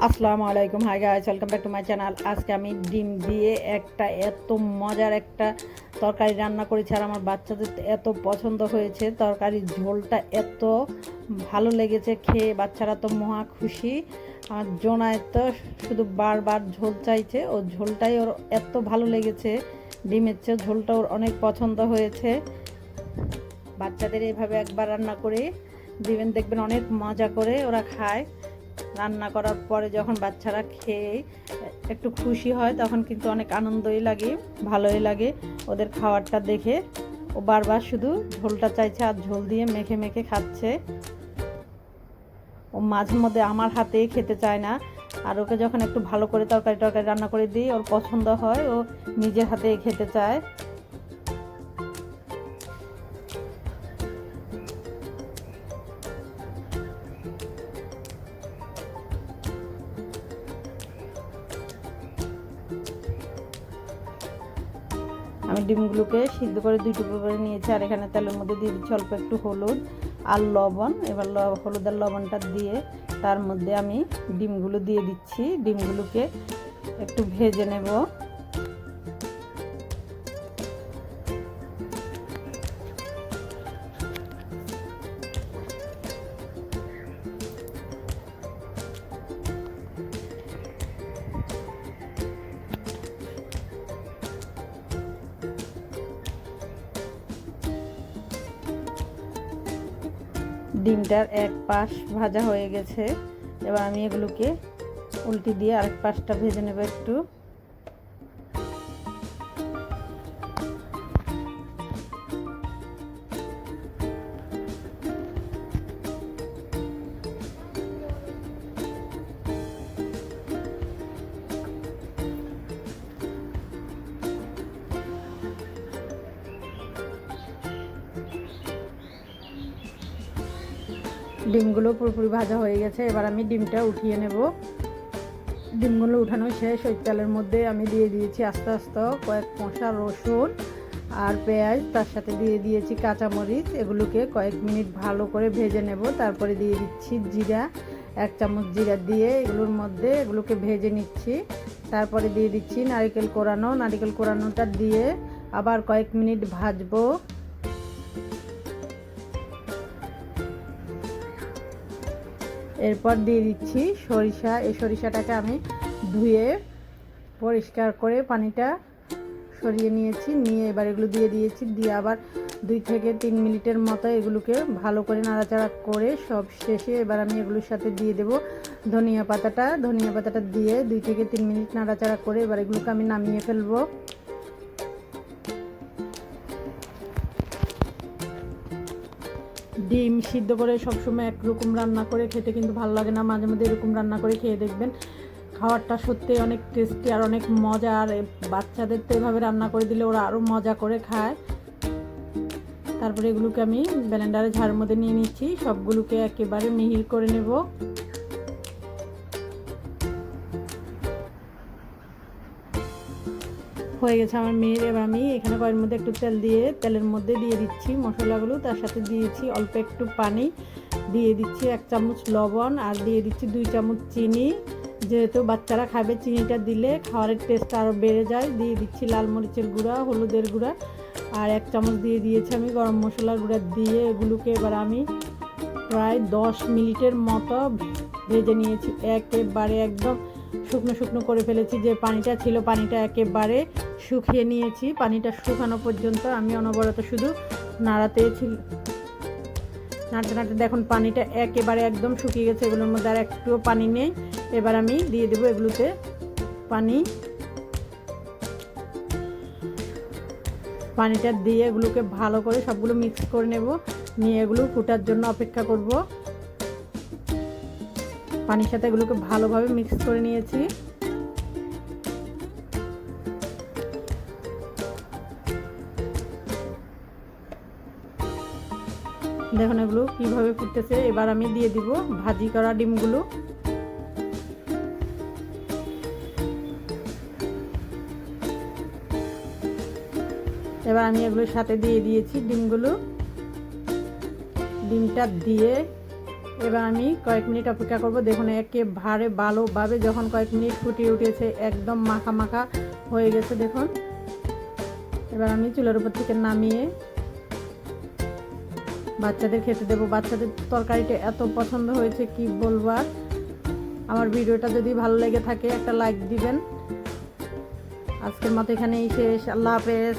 আসসালামু আলাইকুম, hi guys, welcome back to my channel. আজকে আমি ডিম দিয়ে এত মজার একটা তরকারি রান্না করেছি, আর আমার বাচ্চাদের এত পছন্দ হয়েছে। তরকারির ঝোলটা এত ভালো লেগেছে, খেয়ে বাচ্চারা তো মহা খুশি। আমার জোনায় তো শুধু বারবার ঝোল চাইছে, ও ঝোলটাই ওর এত ভালো লেগেছে। ডিমের চেয়ে ঝোলটা ওর অনেক পছন্দ হয়েছে। বাচ্চাদের এইভাবে একবার রান্না করে দিবেন, দেখবেন অনেক মজা করে ওরা খায়। রান্না করার পরে যখন বাচ্চারা খেয়ে একটু খুশি হয়, তখন কিন্তু অনেক আনন্দই লাগে, ভালোই লাগে ওদের খাবারটা দেখে। ও বারবার শুধু ঝোলটা চাইছে, আর ঝোল দিয়ে মেখে মেখে খাচ্ছে। ও মাঝে মধ্যে আমার হাতেই খেতে চায় না, আর ওকে যখন একটু ভালো করে তরকারি রান্না করে দিই, ওর পছন্দ হয়, ও নিজের হাতেই খেতে চায়। আমি ডিমগুলোকে সিদ্ধ করে 2 টুকরো করে নিয়েছি, আর এখানে তেলের মধ্যে দিয়ে দিচ্ছি অল্প একটু হলুদ আর লবণ। এবার হলুদ আর লবণটা দিয়ে তার মধ্যে আমি ডিমগুলো দিয়ে দিচ্ছি। ডিমগুলোকে একটু ভেজে নেব। ডিমটার এক পাশ ভাজা হয়ে গেছে, এবার আমি এগুলোকে উল্টি দিয়ে আরেক পাশটা ভেজে নেব একটু। ডিমগুলো পুরোপুরি ভাজা হয়ে গেছে, এবার আমি ডিমটা উঠিয়ে নেব। ডিমগুলো উঠানো শেষ। ওই তেলের মধ্যে আমি দিয়ে দিয়েছি আস্তে আস্তে কয়েক কোঁচা রসুন আর পেঁয়াজ, তার সাথে দিয়ে দিয়েছি কাঁচামরিচ। এগুলোকে কয়েক মিনিট ভালো করে ভেজে নেব। তারপরে দিয়ে দিচ্ছি জিরা, 1 চামচ জিরা দিয়ে এগুলোর মধ্যে এগুলোকে ভেজে নিচ্ছি। তারপরে দিয়ে দিচ্ছি নারকেল কোরানো। নারকেল কোরানোটা দিয়ে আবার কয়েক মিনিট ভাজবো। এরপর দিয়ে দিচ্ছি সরিষা। এই সরিষাটাকে আমি ধুয়ে পরিষ্কার করে পানিটা সরিয়ে নিয়েছি। নিয়ে এবার এগুলো দিয়ে দিয়েছি। দিয়ে আবার 2 থেকে 3 মিনিটের মতো এগুলোকে ভালো করে নাড়াচাড়া করে সব শেষে এবার আমি এগুলোর সাথে দিয়ে দেব ধনিয়া পাতাটা দিয়ে 2 থেকে 3 মিনিট নাড়াচাড়া করে এবার এগুলোকে আমি নামিয়ে ফেলবো। ডিম সিদ্ধ করে সবসময় একরকম রান্না করে খেতে কিন্তু ভালো লাগে না, মাঝে মধ্যে এরকম রান্না করে খেয়ে দেখবেন। খাবারটা সত্যি অনেক টেস্টি আর অনেক মজা। আর বাচ্চাদের তো এভাবে রান্না করে দিলে ওরা আরও মজা করে খায়। তারপরে এগুলোকে আমি ব্লেন্ডারে ঝাড়ের মধ্যে নিয়ে নিচ্ছি। সবগুলোকে একেবারে মিহি করে নেব। হয়ে গেছে আমার মেয়ের। এবার আমি এখানে কয়ের মধ্যে একটু তেলের মধ্যে দিয়ে দিচ্ছি মশলাগুলো। তার সাথে দিয়েছি অল্প একটু পানি, দিয়ে দিচ্ছি 1 চামচ লবণ, আর দিয়ে দিচ্ছি 2 চামচ চিনি। যেহেতু বাচ্চারা খাবে, চিনিটা দিলে খাবারের টেস্ট আরও বেড়ে যায়। দিয়ে দিচ্ছি লাল মরিচের গুঁড়া, হলুদের গুঁড়া, আর 1 চামচ দিয়ে দিয়েছি আমি গরম মশলার গুঁড়া। দিয়ে এগুলোকে এবার আমি প্রায় 10 মিনিটের মতো ভেজে নিয়েছি। একেবারে একদম শুকনো করে ফেলেছি। যে পানিটা ছিল, পানিটা একেবারে শুকিয়ে নিয়েছি। পানিটা শুকানো পর্যন্ত আমি অনবরত শুধু নাড়াতে দেখুন পানিটা একেবারে একদম শুকিয়ে গেছে। এগুলোর মধ্যে আর একটুও পানি নেই। এবার আমি দিয়ে দেবো এগুলোতে পানিটা দিয়ে এগুলোকে ভালো করে সবগুলো মিক্স করে নেব। নিয়ে এগুলো ফুটার জন্য অপেক্ষা করব। পানির সাথে এগুলোকে ভালোভাবে মিক্স করে নিয়েছি। দেখুন এগুলো কিভাবে ফুটতেছে। এবার আমি দিয়ে দিব ভাজি করা ডিমগুলো। এবার আমি এগুলোর সাথে দিয়ে দিয়েছি ডিমটা দিয়ে এবার আমি কয়েক মিনিট অপেক্ষা করব। দেখুন একেবারে ভালোভাবে যখন কয়েক মিনিট ফুটিয়ে উঠেছে একদম মাখা মাখা হয়ে গেছে দেখুন। এবার আমি চুলার উপর থেকে নামিয়ে বাচ্চাদের খেতে দেবো। বাচ্চাদের তরকারিটা এত পছন্দ হয়েছে কি বলবো আর। আমার ভিডিওটা যদি ভালো লেগে থাকে একটা লাইক দিবেন। আজকের মতো এখানেই শেষ। আল্লাহ হাফেজ।